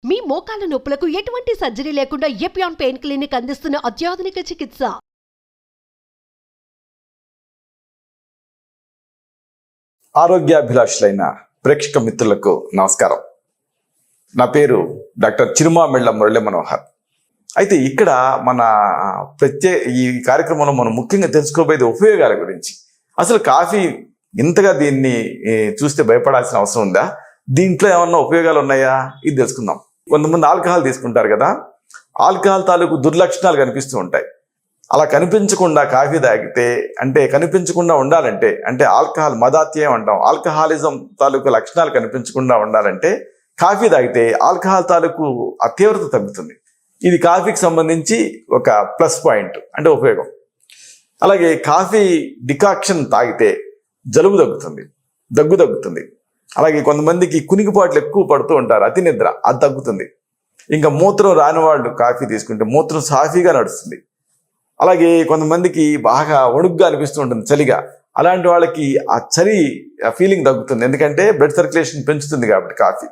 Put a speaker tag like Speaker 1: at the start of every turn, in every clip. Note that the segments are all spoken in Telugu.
Speaker 1: మీ మోకాల నొప్పులకు ఎటువంటి సర్జరీ లేకుండా ఎపియాన్ పెయిన్ క్లినిక్ అందిస్తున్న అత్యాధునిక చికిత్స.
Speaker 2: ఆరోగ్యాభిలాషులైన ప్రేక్షక మిత్రులకు నమస్కారం. నా పేరు డాక్టర్ చిరుమామిళ్ళ మురళీ మనోహర్. అయితే ఇక్కడ మన ఈ కార్యక్రమంలో మనం ముఖ్యంగా తెలుసుకోబోయేది ఉపయోగాల గురించి. అసలు కాఫీ ఇంతగా దీన్ని చూస్తే భయపడాల్సిన అవసరం ఉందా? దీంట్లో ఏమన్నా ఉపయోగాలు ఉన్నాయా? ఇది తెలుసుకుందాం. కొంతమంది ఆల్కహాల్ తీసుకుంటారు కదా, ఆల్కహాల్ తాలూకు దుర్లక్షణాలు కనిపిస్తూ ఉంటాయి. అలా కనిపించకుండా కాఫీ తాగితే, అంటే కనిపించకుండా ఉండాలంటే, అంటే ఆల్కహాల్ మదాత్యం అంటాం, ఆల్కహాలిజం తాలూకు లక్షణాలు కనిపించకుండా ఉండాలంటే కాఫీ తాగితే ఆల్కహాల్ తాలూకు ఆ తీవ్రత తగ్గుతుంది. ఇది కాఫీకి సంబంధించి ఒక ప్లస్ పాయింట్, అంటే ఉపయోగం. అలాగే కాఫీ డికాక్షన్ తాగితే జలుబు తగ్గుతుంది, దగ్గు తగ్గుతుంది. అలాగే కొంతమందికి కునికిపాట్లు ఎక్కువ పడుతూ ఉంటారు, అతి నిద్ర, అది తగ్గుతుంది. ఇంకా మూత్రం రాని వాళ్ళు కాఫీ తీసుకుంటే మూత్రం సాఫీగా నడుస్తుంది. అలాగే కొంతమందికి బాగా వణుగ్గా అనిపిస్తూ ఉంటుంది, చలిగా. అలాంటి వాళ్ళకి ఆ చలి ఫీలింగ్ తగ్గుతుంది, ఎందుకంటే బ్లడ్ సర్క్యులేషన్ పెంచుతుంది కాబట్టి కాఫీ.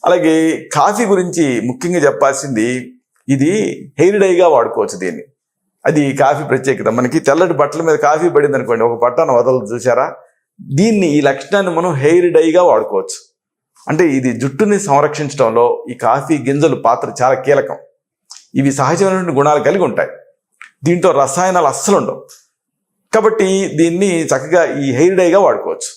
Speaker 2: అలాగే కాఫీ గురించి ముఖ్యంగా చెప్పాల్సింది, ఇది హెయిర్ డైగా వాడుకోవచ్చు దీన్ని. అది కాఫీ ప్రత్యేకత. మనకి తెల్లటి బట్టల మీద కాఫీ పడింది అనుకోండి, ఒక బట్టను వదలదు, చూసారా? దీన్ని, ఈ లక్షణాన్ని మనం హెయిర్ డైగా వాడుకోవచ్చు. అంటే ఇది జుట్టుని సంరక్షించడంలో ఈ కాఫీ గింజలు పాత్ర చాలా కీలకం. ఇవి సహజమైనటువంటి గుణాలు కలిగి ఉంటాయి. దీంట్లో రసాయనాలు అస్సలు ఉండవు. కాబట్టి దీన్ని చక్కగా ఈ హెయిర్ డైగా వాడుకోవచ్చు.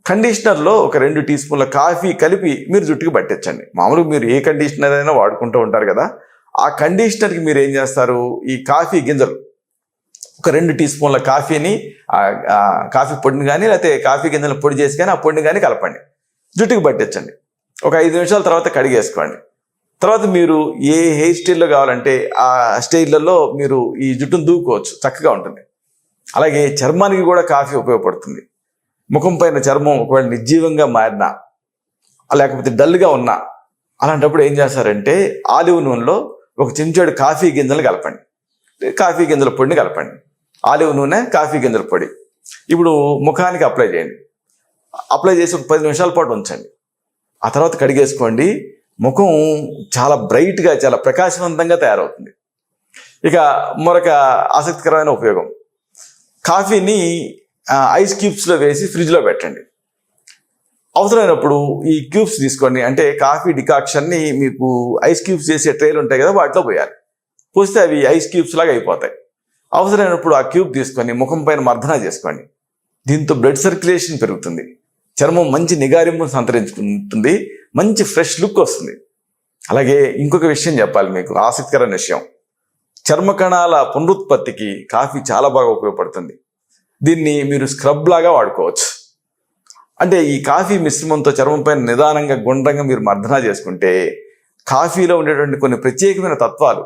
Speaker 2: కండిషనర్లో ఒక 2 టీ స్పూన్ల కాఫీ కలిపి మీరు జుట్టుకి పట్టించండి. మామూలుగా మీరు ఏ కండిషనర్ అయినా వాడుకుంటూ ఉంటారు కదా, ఆ కండిషనర్కి మీరు ఏం చేస్తారు, ఈ కాఫీ గింజలు ఒక 2 టీ స్పూన్ల కాఫీని, కాఫీ పొడిని కానీ లేకపోతే కాఫీ గింజల పొడి చేసి కానీ ఆ పొడిని కానీ కలపండి, జుట్టుకి పట్టించండి. ఒక 5 నిమిషాల తర్వాత కడిగేసుకోండి. తర్వాత మీరు ఏ హెయిర్ స్టైల్లో కావాలంటే ఆ స్టైల్లలో మీరు ఈ జుట్టును దూకోవచ్చు, చక్కగా ఉంటుంది. అలాగే చర్మానికి కూడా కాఫీ ఉపయోగపడుతుంది. ముఖం పైన చర్మం ఒకవేళ నిర్జీవంగా మారినా, లేకపోతే డల్గా ఉన్నా, అలాంటప్పుడు ఏం చేస్తారంటే ఆలివ్ నూనెలో ఒక చెంచాడు కాఫీ గింజలు కలపండి, కాఫీ గింజల పొడిని కలపండి. ఆలివ్ నూనె, కాఫీ గింజల పొడి ఇప్పుడు ముఖానికి అప్లై చేయండి. అప్లై చేసి ఒక 10 నిమిషాల పాటు ఉంచండి. ఆ తర్వాత కడిగేసుకోండి. ముఖం చాలా బ్రైట్గా, చాలా ప్రకాశవంతంగా తయారవుతుంది. ఇక మరొక ఆసక్తికరమైన ఉపయోగం, కాఫీని ఐస్ క్యూబ్స్లో వేసి ఫ్రిడ్జ్లో పెట్టండి. అవసరమైనప్పుడు ఈ క్యూబ్స్ తీసుకోండి, అంటే కాఫీ డికాక్షన్ని మీకు ఐస్ క్యూబ్స్ చేసే ట్రేలు ఉంటాయి కదా, వాటిలో పోయాలి. పోస్తే అవి ఐస్ క్యూబ్స్ లాగా అయిపోతాయి. అవసరమైనప్పుడు ఆ క్యూబ్ తీసుకొని ముఖం పైన మర్దన చేసుకోండి. దీంతో బ్లడ్ సర్క్యులేషన్ పెరుగుతుంది, చర్మం మంచి నిగారింపు సంతరించుకుంటుంది, మంచి ఫ్రెష్ లుక్ వస్తుంది. అలాగే ఇంకొక విషయం చెప్పాలి మీకు, ఆసక్తికరమైన విషయం, చర్మ కణాల పునరుత్పత్తికి కాఫీ చాలా బాగా ఉపయోగపడుతుంది. దీన్ని మీరు స్క్రబ్ లాగా వాడుకోవచ్చు. అంటే ఈ కాఫీ మిశ్రమంతో చర్మం పైన నిదానంగా గుండ్రంగా మీరు మర్దన చేసుకుంటే కాఫీలో ఉండేటువంటి కొన్ని ప్రత్యేకమైన తత్వాలు,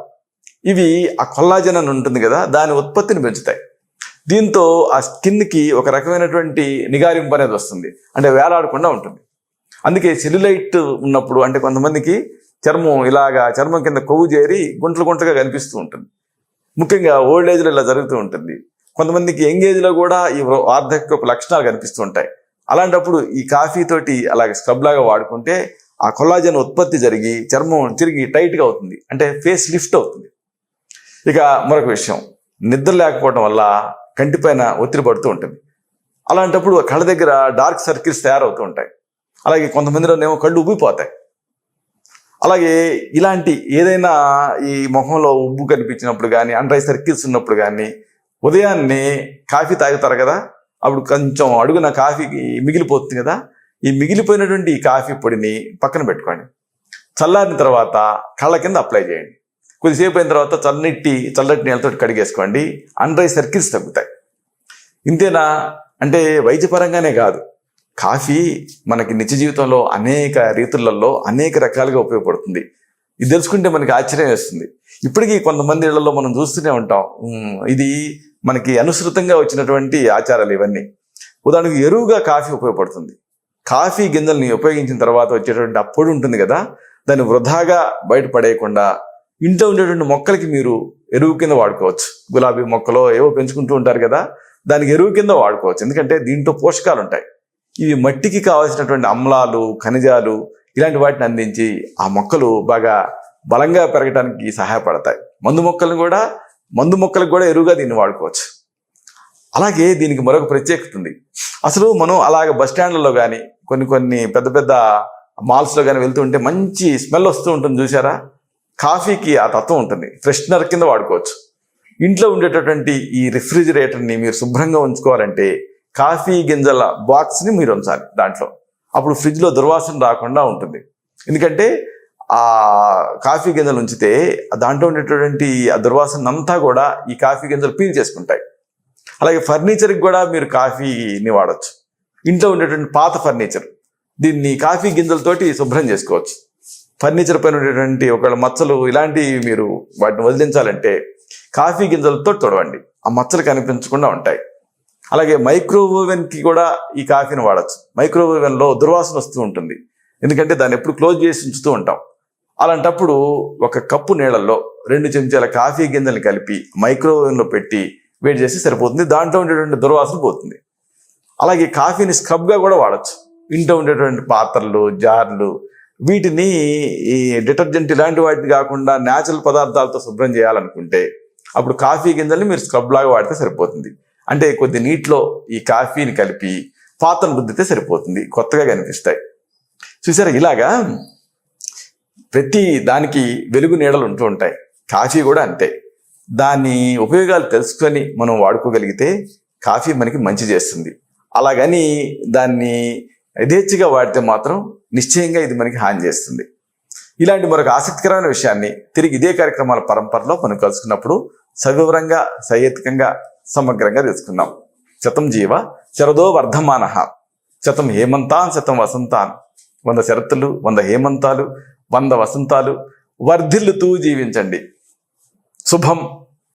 Speaker 2: ఇవి ఆ కొల్లాజెన్ అని ఉంటుంది కదా, దాని ఉత్పత్తిని పెంచుతాయి. దీంతో ఆ స్కిన్కి ఒక రకమైనటువంటి నిగారింపు అనేది వస్తుంది, అంటే వేలాడకుండా ఉంటుంది. అందుకే సెల్యులైట్ ఉన్నప్పుడు, అంటే కొంతమందికి చర్మం ఇలాగా చర్మం కింద కొవ్వు చేరి గుంటలు గుంటలుగా కనిపిస్తూ ఉంటుంది. ముఖ్యంగా ఓల్డ్ ఏజ్లో ఇలా జరుగుతూ ఉంటుంది. కొంతమందికి యంగ్ ఏజ్లో కూడా ఈ వార్ధక్యపు లక్షణాలు కనిపిస్తూ ఉంటాయి. అలాంటప్పుడు ఈ కాఫీ తోటి అలాగే స్క్రబ్ లాగా వాడుకుంటే ఆ కొల్లాజెన్ ఉత్పత్తి జరిగి చర్మం తిరిగి టైట్గా అవుతుంది, అంటే ఫేస్ లిఫ్ట్ అవుతుంది. ఇక మరొక విషయం, నిద్ర లేకపోవడం వల్ల కంటిపైన ఒత్తిడి పడుతూ ఉంటుంది. అలాంటప్పుడు కళ్ళ దగ్గర డార్క్ సర్కిల్స్ తయారవుతూ ఉంటాయి. అలాగే కొంతమందిలోనేమో కళ్ళు ఉబ్బిపోతాయి. అలాగే ఇలాంటి ఏదైనా ఈ మొహంలో ఉబ్బు కనిపించినప్పుడు కానీ, అండ్రై సర్కిల్స్ ఉన్నప్పుడు కానీ, ఉదయాన్నే కాఫీ తాగుతారు కదా, అప్పుడు కొంచెం అడుగున కాఫీకి మిగిలిపోతుంది కదా, ఈ మిగిలిపోయినటువంటి ఈ కాఫీ పొడిని పక్కన పెట్టుకోండి. చల్లారిన తర్వాత కళ్ళ కింద అప్లై చేయండి. కొద్దిసేపు అయిన తర్వాత చల్లటి నీళ్ళతో కడిగేసుకోండి, అండ్రై సర్కిల్స్ తగ్గుతాయి. ఇంతేనా అంటే వైద్యపరంగానే కాదు, కాఫీ మనకి నిత్య జీవితంలో అనేక రీతులలో అనేక రకాలుగా ఉపయోగపడుతుంది. ఇది తెలుసుకుంటే మనకి ఆశ్చర్యం వేస్తుంది. ఇప్పటికీ కొంతమంది ఇళ్లలో మనం చూస్తూనే ఉంటాం. ఇది మనకి అనుసృతంగా వచ్చినటువంటి ఆచారాలు ఇవన్నీ. ఉదాహరణకు ఎరువుగా కాఫీ ఉపయోగపడుతుంది. కాఫీ గింజల్ని ఉపయోగించిన తర్వాత వచ్చేటువంటి ఆ పొడి ఉంటుంది కదా, దాన్ని వృధాగా బయటపడేయకుండా ఇంట్లో ఉండేటువంటి మొక్కలకి మీరు ఎరువు కింద వాడుకోవచ్చు. గులాబీ మొక్కలో ఏవో పెంచుకుంటూ ఉంటారు కదా, దానికి ఎరువు కింద వాడుకోవచ్చు. ఎందుకంటే దీంట్లో పోషకాలు ఉంటాయి. ఇవి మట్టికి కావాల్సినటువంటి అమ్లాలు, ఖనిజాలు ఇలాంటి వాటిని అందించి ఆ మొక్కలు బాగా బలంగా పెరగడానికి సహాయపడతాయి. మందు మొక్కలకు కూడా ఎరువుగా దీన్ని వాడుకోవచ్చు. అలాగే దీనికి మరొక ప్రత్యేకత ఉంది. అసలు మనం అలాగ బస్ స్టాండ్లలో కానీ కొన్ని పెద్ద పెద్ద మాల్స్లో కానీ వెళ్తుంటే మంచి స్మెల్ వస్తూ ఉంటుంది చూసారా? కాఫీకి ఆ తత్వం ఉంటుంది. ఫ్రెషనర్ కింద వాడుకోవచ్చు. ఇంట్లో ఉండేటటువంటి ఈ రిఫ్రిజిరేటర్ని మీరు శుభ్రంగా ఉంచుకోవాలంటే కాఫీ గింజల బాక్స్ని మీరు ఉంచాలి దాంట్లో. అప్పుడు ఫ్రిడ్జ్లో దుర్వాసన రాకుండా ఉంటుంది. ఎందుకంటే ఆ కాఫీ గింజలు ఉంచితే దాంట్లో ఉండేటటువంటి ఆ దుర్వాసన అంతా కూడా ఈ కాఫీ గింజలు పీల్ చేసుకుంటాయి. అలాగే ఫర్నిచర్కి కూడా మీరు కాఫీని వాడచ్చు. ఇంట్లో ఉండేటువంటి పాత ఫర్నిచర్ దీన్ని కాఫీ గింజలతోటి శుభ్రం చేసుకోవచ్చు. ఫర్నిచర్ పైన ఉండేటువంటి ఒకవేళ మచ్చలు ఇలాంటివి మీరు వాటిని వదిలించాలంటే కాఫీ గింజలతో తొడవండి. ఆ మచ్చలు కనిపించకుండా ఉంటాయి. అలాగే మైక్రోవేవెన్కి కూడా ఈ కాఫీని వాడచ్చు. మైక్రోవేవెన్లో దుర్వాసన వస్తూ ఉంటుంది. ఎందుకంటే దాన్ని ఎప్పుడు క్లోజ్ చేసి ఉంచుతూ ఉంటాం. అలాంటప్పుడు ఒక కప్పు నీళ్ళల్లో 2 చెంచాల కాఫీ గింజల్ని కలిపి మైక్రోవేవెన్లో పెట్టి వేడి చేసి సరిపోతుంది. దాంట్లో ఉండేటువంటి దుర్వాసన పోతుంది. అలాగే కాఫీని స్క్రబ్గా కూడా వాడచ్చు. ఇంట్లో ఉండేటువంటి పాత్రలు, జార్లు వీటిని ఈ డిటర్జెంట్ ఇలాంటి వాటిని కాకుండా న్యాచురల్ పదార్థాలతో శుభ్రం చేయాలనుకుంటే అప్పుడు కాఫీ గింజల్ని మీరు స్క్రబ్ లాగా వాడితే సరిపోతుంది. అంటే కొద్ది నీటిలో ఈ కాఫీని కలిపి పాత్రను రుద్దితే సరిపోతుంది. కొత్తగా కనిపిస్తాయి. చూసారా? ఇలాగా ప్రతి దానికి వెలుగు నీడలు ఉంటూ ఉంటాయి. కాఫీ కూడా అంతే. దాని ఉపయోగాలు తెలుసుకొని మనం వాడుకోగలిగితే కాఫీ మనకి మంచి చేస్తుంది. అలాగని దాన్ని యథేచ్ఛగా వాడితే మాత్రం నిశ్చయంగా ఇది మనకి హాని చేస్తుంది. ఇలాంటి మరొక ఆసక్తికరమైన విషయాన్ని తిరిగి ఇదే కార్యక్రమాల పరంపరలో మనం కలుసుకున్నప్పుడు సవివరంగా, సహేతుకంగా, సమగ్రంగా తెలుసుకుందాం. శతం జీవ శరదో వర్ధమానః, శతం హేమంతాన్ శతం వసంతాన్. 100 శరత్తులు, 100 హేమంతాలు, 100 వసంతాలు వర్ధిల్లుతూ జీవించండి. శుభం.